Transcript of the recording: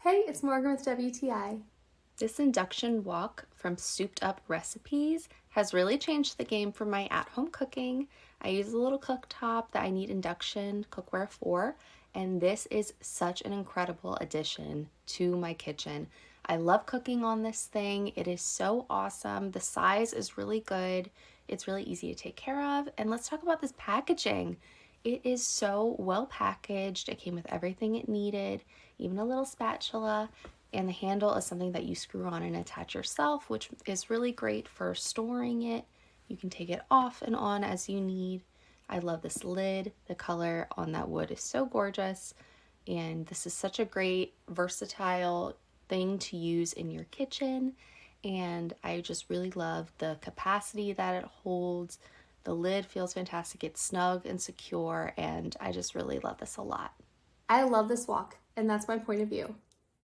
Hey, it's Morgan with WTI. This induction wok from Souped Up Recipes has really changed the game for my at-home cooking. I use a little cooktop that I need induction cookware for, and this is such an incredible addition to my kitchen. I love cooking on this thing. It is so awesome. The size is really good. It's really easy to take care of. And let's talk about this packaging. It is so well packaged. It came with everything it needed, even a little spatula. And the handle is something that you screw on and attach yourself, which is really great for storing it. You can take it off and on as you need. I love this lid. The color on that wood is so gorgeous. And this is such a great, versatile thing to use in your kitchen. And I just really love the capacity that it holds. The lid feels fantastic. It's snug and secure, and I just really love this a lot. I love this wok, and that's my point of view.